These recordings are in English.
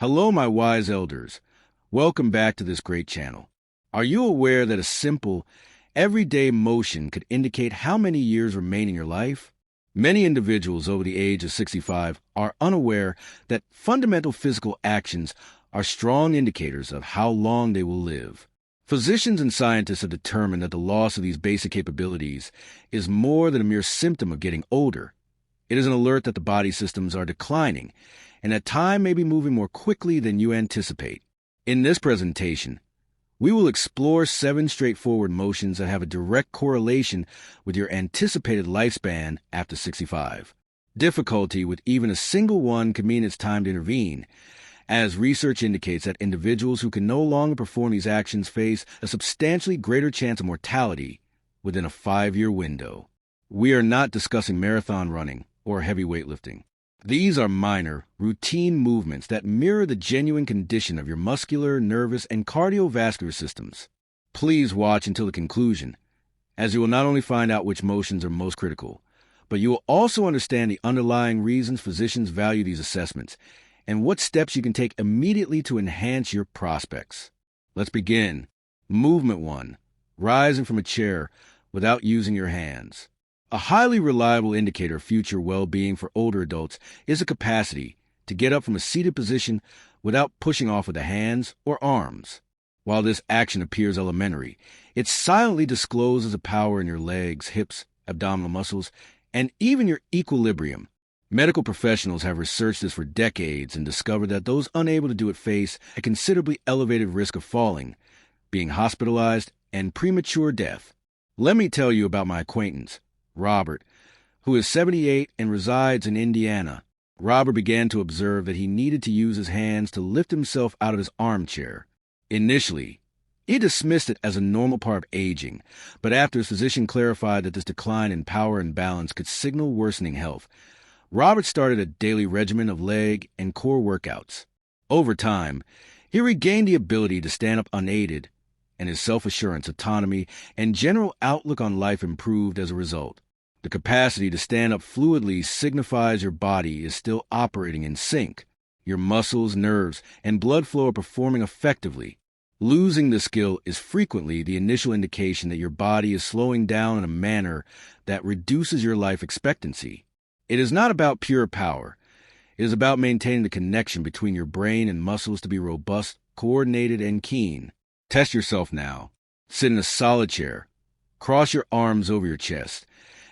Hello, my wise elders. Welcome back to this great channel. Are you aware that a simple, everyday motion could indicate how many years remain in your life? Many individuals over the age of 65 are unaware that fundamental physical actions are strong indicators of how long they will live. Physicians and scientists have determined that the loss of these basic capabilities is more than a mere symptom of getting older. It is an alert that the body systems are declining and that time may be moving more quickly than you anticipate. In this presentation, we will explore 7 straightforward motions that have a direct correlation with your anticipated lifespan after 65. Difficulty with even a single one could mean it's time to intervene, as research indicates that individuals who can no longer perform these actions face a substantially greater chance of mortality within a 5-year window. We are not discussing marathon running or heavy weightlifting. These are minor, routine movements that mirror the genuine condition of your muscular, nervous, and cardiovascular systems. Please watch until the conclusion, as you will not only find out which motions are most critical, but you will also understand the underlying reasons physicians value these assessments and what steps you can take immediately to enhance your prospects. Let's begin. Movement 1. Rising from a chair without using your hands. A highly reliable indicator of future well-being for older adults is a capacity to get up from a seated position without pushing off with the hands or arms. While this action appears elementary, it silently discloses a power in your legs, hips, abdominal muscles, and even your equilibrium. Medical professionals have researched this for decades and discovered that those unable to do it face a considerably elevated risk of falling, being hospitalized, and premature death. Let me tell you about my acquaintance, Robert, who is 78 and resides in Indiana. Robert began to observe that he needed to use his hands to lift himself out of his armchair. Initially, he dismissed it as a normal part of aging, but after his physician clarified that this decline in power and balance could signal worsening health, Robert started a daily regimen of leg and core workouts. Over time, he regained the ability to stand up unaided, and his self-assurance, autonomy, and general outlook on life improved as a result. The capacity to stand up fluidly signifies your body is still operating in sync. Your muscles, nerves, and blood flow are performing effectively. Losing this skill is frequently the initial indication that your body is slowing down in a manner that reduces your life expectancy. It is not about pure power. It is about maintaining the connection between your brain and muscles to be robust, coordinated, and keen. Test yourself now. Sit in a solid chair. Cross your arms over your chest,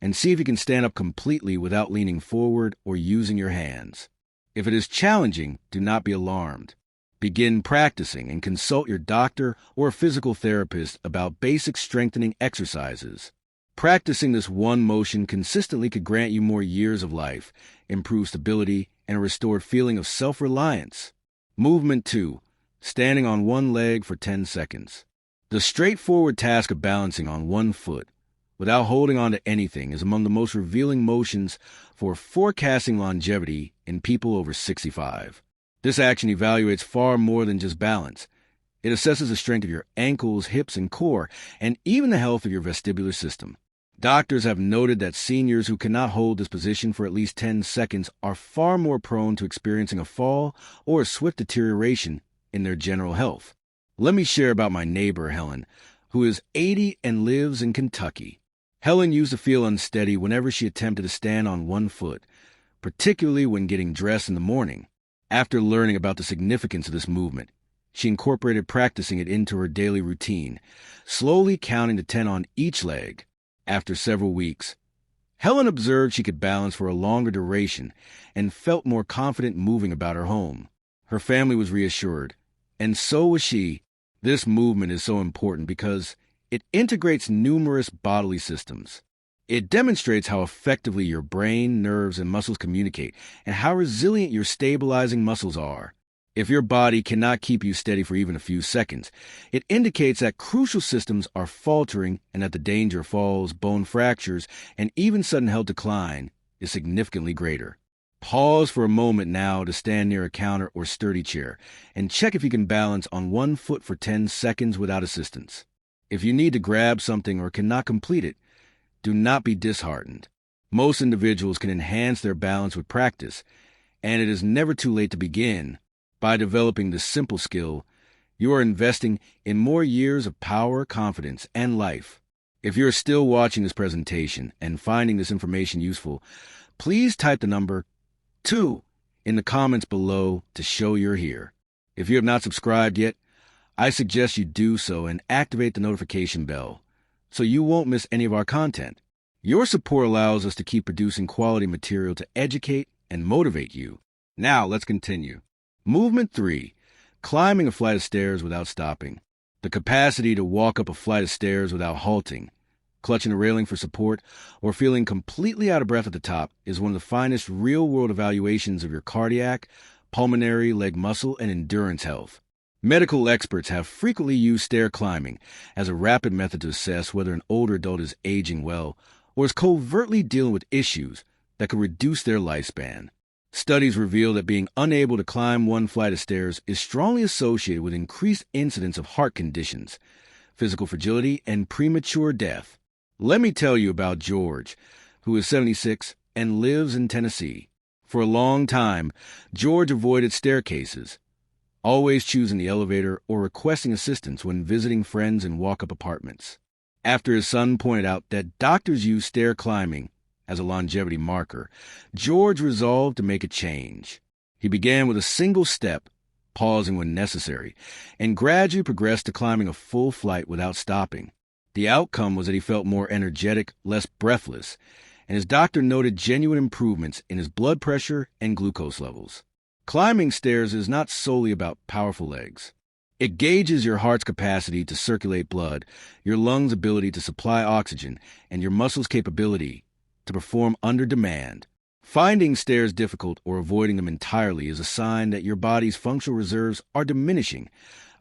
and see if you can stand up completely without leaning forward or using your hands. If it is challenging, do not be alarmed. Begin practicing and consult your doctor or a physical therapist about basic strengthening exercises. Practicing this one motion consistently could grant you more years of life, improve stability, and a restored feeling of self-reliance. Movement 2. Standing on one leg for 10 seconds. The straightforward task of balancing on one foot without holding on to anything is among the most revealing motions for forecasting longevity in people over 65. This action evaluates far more than just balance. It assesses the strength of your ankles, hips, and core, and even the health of your vestibular system. Doctors have noted that seniors who cannot hold this position for at least 10 seconds are far more prone to experiencing a fall or a swift deterioration in their general health. Let me share about my neighbor, Helen, who is 80 and lives in Kentucky. Helen used to feel unsteady whenever she attempted to stand on one foot, particularly when getting dressed in the morning. After learning about the significance of this movement, she incorporated practicing it into her daily routine, slowly counting to 10 on each leg. After several weeks, Helen observed she could balance for a longer duration and felt more confident moving about her home. Her family was reassured, and so was she. This movement is so important because it integrates numerous bodily systems. It demonstrates how effectively your brain, nerves, and muscles communicate and how resilient your stabilizing muscles are. If your body cannot keep you steady for even a few seconds, it indicates that crucial systems are faltering and that the danger of falls, bone fractures, and even sudden health decline is significantly greater. Pause for a moment now to stand near a counter or sturdy chair and check if you can balance on one foot for 10 seconds without assistance. If you need to grab something or cannot complete it, do not be disheartened. Most individuals can enhance their balance with practice, and it is never too late to begin. By developing this simple skill, you are investing in more years of power, confidence, and life. If you're still watching this presentation and finding this information useful, please type the number 2 in the comments below to show you're here. If you have not subscribed yet, I suggest you do so and activate the notification bell so you won't miss any of our content. Your support allows us to keep producing quality material to educate and motivate you. Now, let's continue. Movement 3. Climbing a flight of stairs without stopping. The capacity to walk up a flight of stairs without halting, clutching a railing for support, or feeling completely out of breath at the top is one of the finest real-world evaluations of your cardiac, pulmonary, leg muscle, and endurance health. Medical experts have frequently used stair climbing as a rapid method to assess whether an older adult is aging well or is covertly dealing with issues that could reduce their lifespan. Studies reveal that being unable to climb one flight of stairs is strongly associated with increased incidence of heart conditions, physical fragility, and premature death. Let me tell you about George, who is 76 and lives in Tennessee. For a long time, George avoided staircases, always choosing the elevator or requesting assistance when visiting friends in walk-up apartments. After his son pointed out that doctors use stair climbing as a longevity marker, George resolved to make a change. He began with a single step, pausing when necessary, and gradually progressed to climbing a full flight without stopping. The outcome was that he felt more energetic, less breathless, and his doctor noted genuine improvements in his blood pressure and glucose levels. Climbing stairs is not solely about powerful legs. It gauges your heart's capacity to circulate blood, your lungs' ability to supply oxygen, and your muscles' capability to perform under demand. Finding stairs difficult or avoiding them entirely is a sign that your body's functional reserves are diminishing,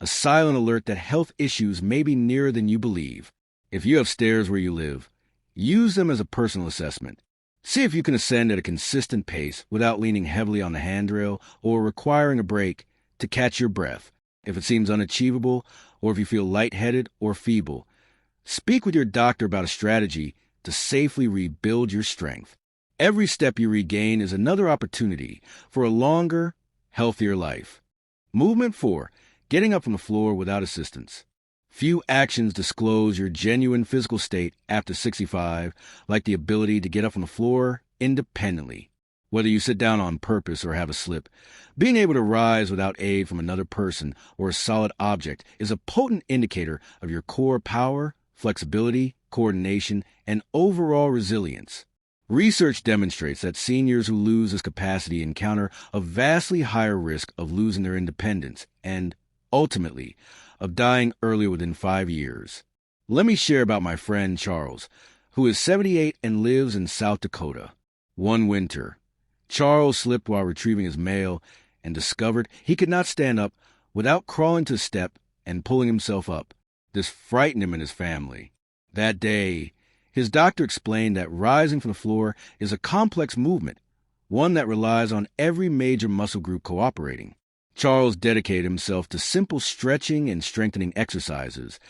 a silent alert that health issues may be nearer than you believe. If you have stairs where you live, use them as a personal assessment. See if you can ascend at a consistent pace without leaning heavily on the handrail or requiring a break to catch your breath. If it seems unachievable, or if you feel lightheaded or feeble, speak with your doctor about a strategy to safely rebuild your strength. Every step you regain is another opportunity for a longer, healthier life. Movement 4. Getting up from the floor without assistance. Few actions disclose your genuine physical state after 65, like the ability to get up from the floor independently. Whether you sit down on purpose or have a slip, being able to rise without aid from another person or a solid object is a potent indicator of your core power, flexibility, coordination, and overall resilience. Research demonstrates that seniors who lose this capacity encounter a vastly higher risk of losing their independence and, ultimately, of dying earlier within 5 years. Let me share about my friend Charles, who is 78 and lives in South Dakota. One winter, Charles slipped while retrieving his mail and discovered he could not stand up without crawling to a step and pulling himself up. This frightened him and his family. That day, his doctor explained that rising from the floor is a complex movement, one that relies on every major muscle group cooperating. Charles dedicated himself to simple stretching and strengthening exercises,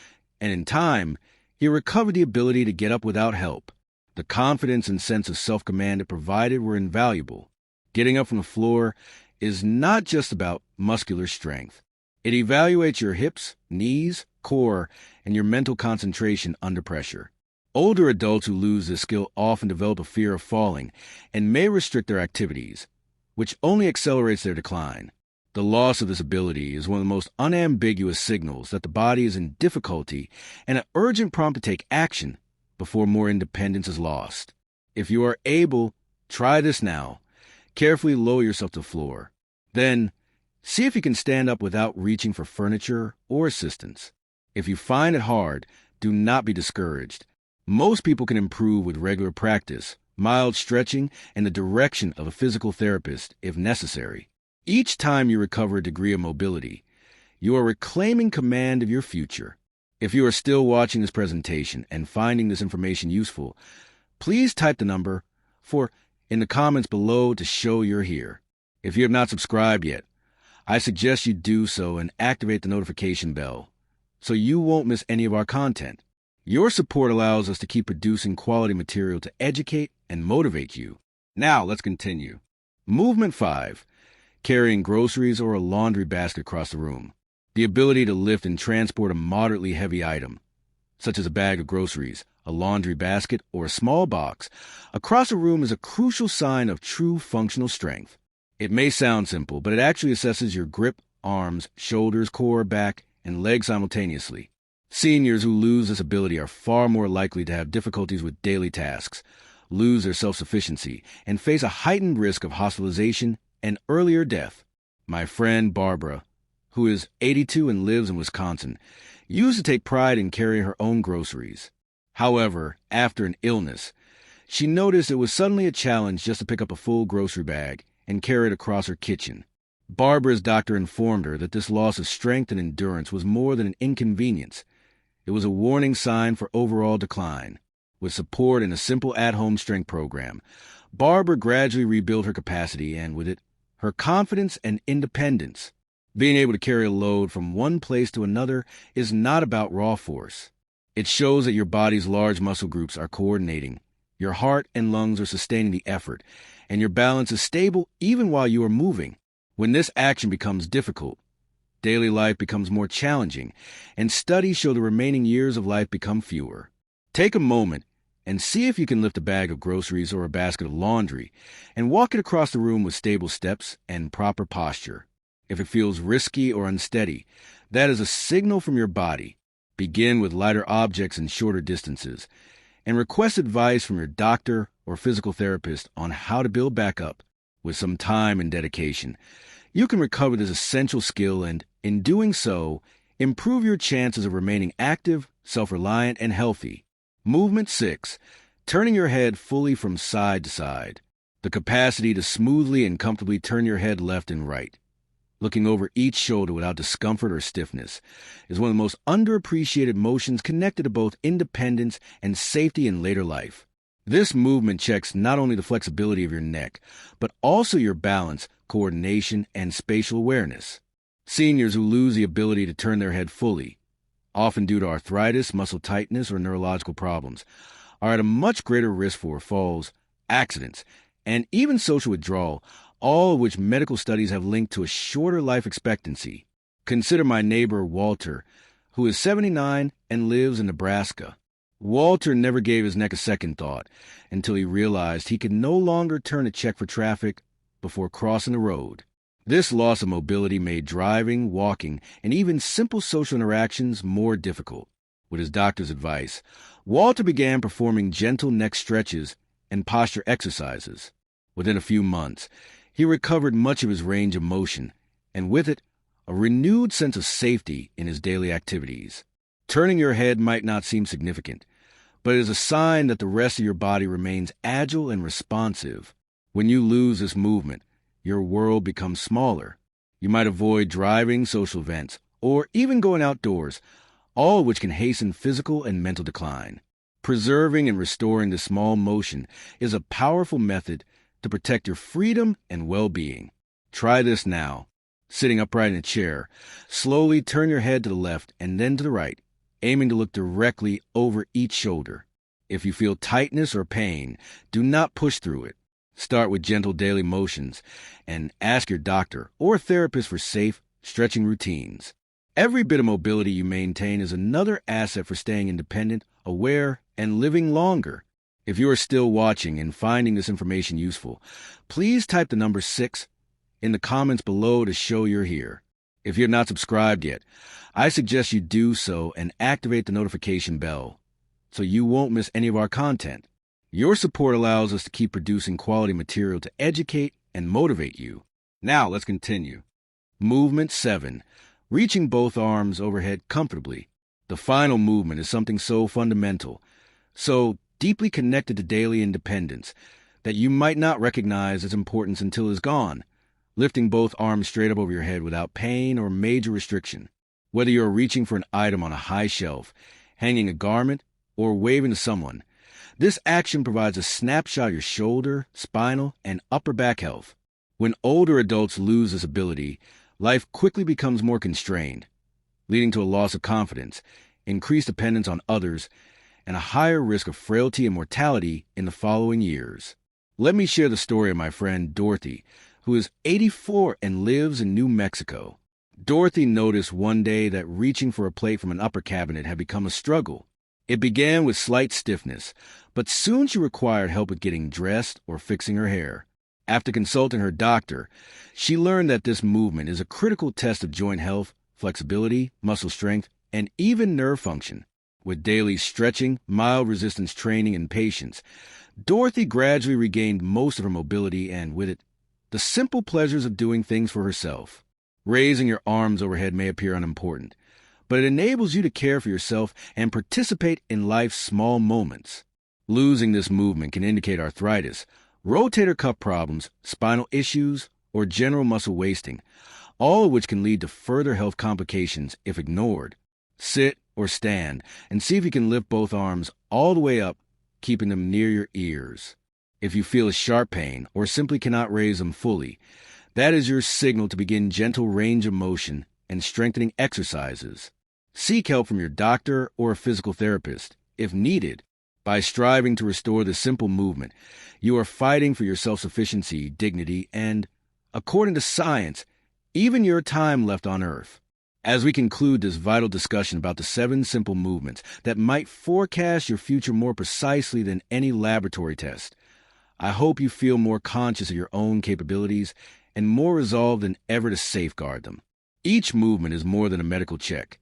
and in time, he recovered the ability to get up without help. The confidence and sense of self-command it provided were invaluable. Getting up from the floor is not just about muscular strength. It evaluates your hips, knees, core, and your mental concentration under pressure. Older adults who lose this skill often develop a fear of falling and may restrict their activities, which only accelerates their decline. The loss of this ability is one of the most unambiguous signals that the body is in difficulty and an urgent prompt to take action before more independence is lost. If you are able, try this now. Carefully lower yourself to the floor. Then, see if you can stand up without reaching for furniture or assistance. If you find it hard, do not be discouraged. Most people can improve with regular practice, mild stretching, and the direction of a physical therapist if necessary. Each time you recover a degree of mobility, you are reclaiming command of your future. If you are still watching this presentation and finding this information useful, please type the number 4 in the comments below to show you're here. If you have not subscribed yet, I suggest you do so and activate the notification bell so you won't miss any of our content. Your support allows us to keep producing quality material to educate and motivate you. Now, let's continue. Movement 5. carrying groceries or a laundry basket across the room. The ability to lift and transport a moderately heavy item, such as a bag of groceries, a laundry basket, or a small box, across a room is a crucial sign of true functional strength. It may sound simple, but it actually assesses your grip, arms, shoulders, core, back, and legs simultaneously. Seniors who lose this ability are far more likely to have difficulties with daily tasks, lose their self-sufficiency, and face a heightened risk of hospitalization and earlier death. My friend Barbara, who is 82 and lives in Wisconsin, used to take pride in carrying her own groceries. However, after an illness, she noticed it was suddenly a challenge just to pick up a full grocery bag and carry it across her kitchen. Barbara's doctor informed her that this loss of strength and endurance was more than an inconvenience. It was a warning sign for overall decline. With support and a simple at-home strength program, Barbara gradually rebuilt her capacity and, with it, her confidence and independence. Being able to carry a load from one place to another is not about raw force. It shows that your body's large muscle groups are coordinating, your heart and lungs are sustaining the effort, and your balance is stable even while you are moving. When this action becomes difficult, daily life becomes more challenging, and studies show the remaining years of life become fewer. Take a moment and see if you can lift a bag of groceries or a basket of laundry and walk it across the room with stable steps and proper posture. If it feels risky or unsteady, that is a signal from your body. Begin with lighter objects and shorter distances, and request advice from your doctor or physical therapist on how to build back up. With some time and dedication, you can recover this essential skill and, in doing so, improve your chances of remaining active, self-reliant, and healthy. Movement 6. Turning your head fully from side to side. The capacity to smoothly and comfortably turn your head left and right, looking over each shoulder without discomfort or stiffness, is one of the most underappreciated motions connected to both independence and safety in later life. This movement checks not only the flexibility of your neck, but also your balance, coordination, and spatial awareness. Seniors who lose the ability to turn their head fully, often due to arthritis, muscle tightness, or neurological problems, are at a much greater risk for falls, accidents, and even social withdrawal, all of which medical studies have linked to a shorter life expectancy. Consider my neighbor Walter, who is 79 and lives in Nebraska. Walter never gave his neck a second thought until he realized he could no longer turn to check for traffic before crossing the road. This loss of mobility made driving, walking, and even simple social interactions more difficult. With his doctor's advice, Walter began performing gentle neck stretches and posture exercises. Within a few months, he recovered much of his range of motion, and with it, a renewed sense of safety in his daily activities. Turning your head might not seem significant, but it is a sign that the rest of your body remains agile and responsive. When you lose this movement, your world becomes smaller. You might avoid driving, social events, or even going outdoors, all of which can hasten physical and mental decline. Preserving and restoring this small motion is a powerful method to protect your freedom and well-being. Try this now. Sitting upright in a chair, slowly turn your head to the left and then to the right, aiming to look directly over each shoulder. If you feel tightness or pain, do not push through it. Start with gentle daily motions and ask your doctor or therapist for safe, stretching routines. Every bit of mobility you maintain is another asset for staying independent, aware, and living longer. If you are still watching and finding this information useful, please type the number 6 in the comments below to show you're here. If you're not subscribed yet, I suggest you do so and activate the notification bell so you won't miss any of our content. Your support allows us to keep producing quality material to educate and motivate you. Now let's continue. Movement 7. Reaching both arms overhead comfortably. The final movement is something so fundamental, so deeply connected to daily independence, that you might not recognize its importance until it is gone. Lifting both arms straight up over your head without pain or major restriction. Whether you are reaching for an item on a high shelf, hanging a garment, or waving to someone, this action provides a snapshot of your shoulder, spinal, and upper back health. When older adults lose this ability, life quickly becomes more constrained, leading to a loss of confidence, increased dependence on others, and a higher risk of frailty and mortality in the following years. Let me share the story of my friend Dorothy, who is 84 and lives in New Mexico. Dorothy noticed one day that reaching for a plate from an upper cabinet had become a struggle. It began with slight stiffness, but soon she required help with getting dressed or fixing her hair. After consulting her doctor, she learned that this movement is a critical test of joint health, flexibility, muscle strength, and even nerve function. With daily stretching, mild resistance training, and patience, Dorothy gradually regained most of her mobility and, with it, the simple pleasures of doing things for herself. Raising your arms overhead may appear unimportant, but it enables you to care for yourself and participate in life's small moments. Losing this movement can indicate arthritis, rotator cuff problems, spinal issues, or general muscle wasting, all of which can lead to further health complications if ignored. Sit or stand and see if you can lift both arms all the way up, keeping them near your ears. If you feel a sharp pain or simply cannot raise them fully, that is your signal to begin gentle range of motion and strengthening exercises. Seek help from your doctor or a physical therapist, if needed. By striving to restore the simple movement, you are fighting for your self-sufficiency, dignity, and, according to science, even your time left on Earth. As we conclude this vital discussion about the 7 simple movements that might forecast your future more precisely than any laboratory test, I hope you feel more conscious of your own capabilities and more resolved than ever to safeguard them. Each movement is more than a medical check.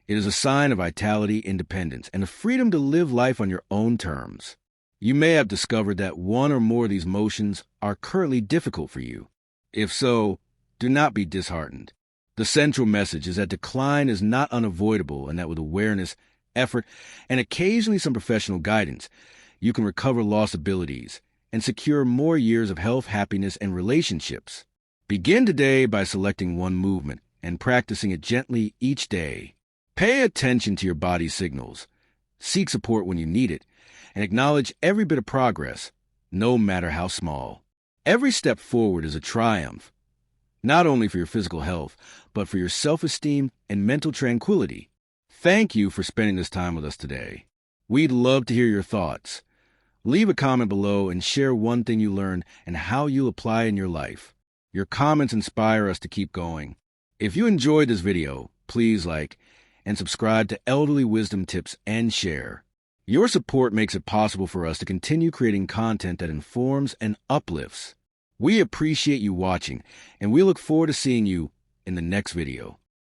It is a sign of vitality, independence, and the freedom to live life on your own terms. You may have discovered that one or more of these motions are currently difficult for you. If so, do not be disheartened. The central message is that decline is not unavoidable and that with awareness, effort, and occasionally some professional guidance, you can recover lost abilities and secure more years of health, happiness, and relationships. Begin today by selecting one movement and practicing it gently each day. Pay attention to your body's signals. Seek support when you need it, and acknowledge every bit of progress, no matter how small. Every step forward is a triumph, not only for your physical health, but for your self-esteem and mental tranquility. Thank you for spending this time with us today. We'd love to hear your thoughts. Leave a comment below and share one thing you learned and how you'll apply in your life. Your comments inspire us to keep going. If you enjoyed this video, please like and subscribe to Elderly Wisdom Tips and share. Your support makes it possible for us to continue creating content that informs and uplifts. We appreciate you watching, and we look forward to seeing you in the next video.